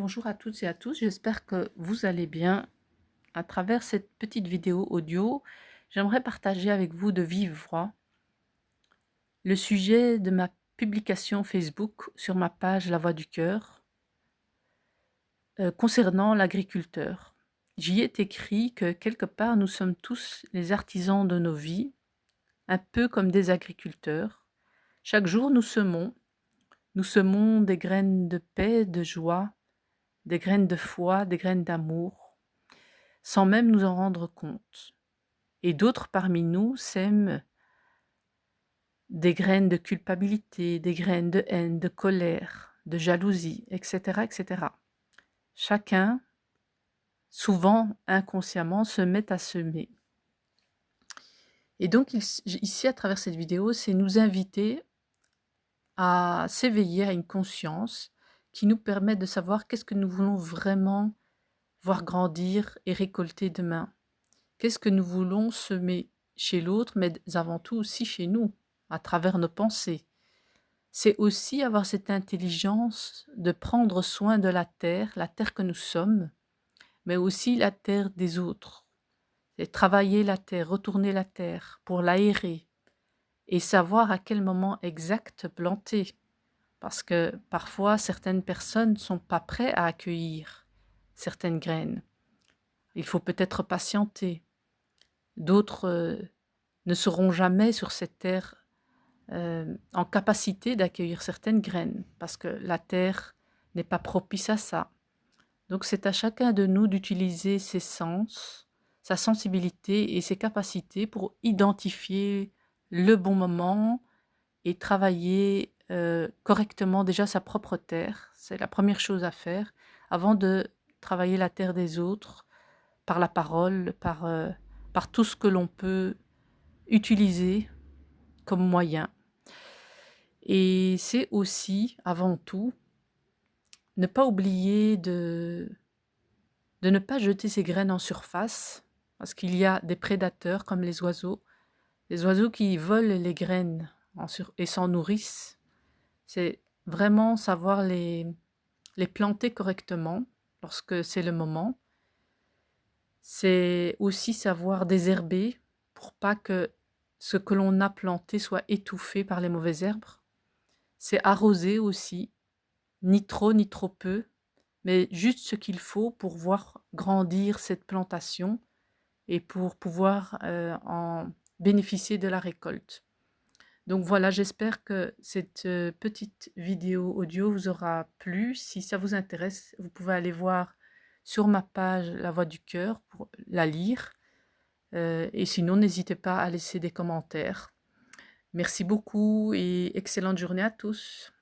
Bonjour à toutes et à tous, j'espère que vous allez bien. À travers cette petite vidéo audio, j'aimerais partager avec vous de vive voix le sujet de ma publication Facebook sur ma page La Voix du Cœur concernant l'agriculteur. J'y ai écrit que quelque part nous sommes tous les artisans de nos vies, un peu comme des agriculteurs. Chaque jour nous semons des graines de paix, de joie, des graines de foi, des graines d'amour, sans même nous en rendre compte. Et d'autres parmi nous sèment des graines de culpabilité, des graines de haine, de colère, de jalousie, etc., etc. Chacun, souvent inconsciemment, se met à semer. Et donc ici, à travers cette vidéo, c'est nous inviter à s'éveiller à une conscience qui nous permet de savoir qu'est-ce que nous voulons vraiment voir grandir et récolter demain. Qu'est-ce que nous voulons semer chez l'autre, mais avant tout aussi chez nous, à travers nos pensées. C'est aussi avoir cette intelligence de prendre soin de la terre que nous sommes, mais aussi la terre des autres. C'est travailler la terre, retourner la terre pour l'aérer et savoir à quel moment exact planter. Parce que parfois, certaines personnes ne sont pas prêtes à accueillir certaines graines. Il faut peut-être patienter. D'autres ne seront jamais sur cette terre en capacité d'accueillir certaines graines, parce que la terre n'est pas propice à ça. Donc c'est à chacun de nous d'utiliser ses sens, sa sensibilité et ses capacités pour identifier le bon moment et travailler correctement déjà sa propre terre. C'est la première chose à faire avant de travailler la terre des autres par la parole, par tout ce que l'on peut utiliser comme moyen. Et c'est aussi, avant tout, ne pas oublier de ne pas jeter ses graines en surface, parce qu'il y a des prédateurs comme les oiseaux qui volent les graines et s'en nourrissent. C'est vraiment savoir les planter correctement lorsque c'est le moment. C'est aussi savoir désherber pour pas que ce que l'on a planté soit étouffé par les mauvaises herbes. C'est arroser aussi, ni trop ni trop peu, mais juste ce qu'il faut pour voir grandir cette plantation et pour pouvoir en bénéficier de la récolte. Donc voilà, j'espère que cette petite vidéo audio vous aura plu. Si ça vous intéresse, vous pouvez aller voir sur ma page La Voix du Cœur pour la lire. Et sinon, n'hésitez pas à laisser des commentaires. Merci beaucoup et excellente journée à tous.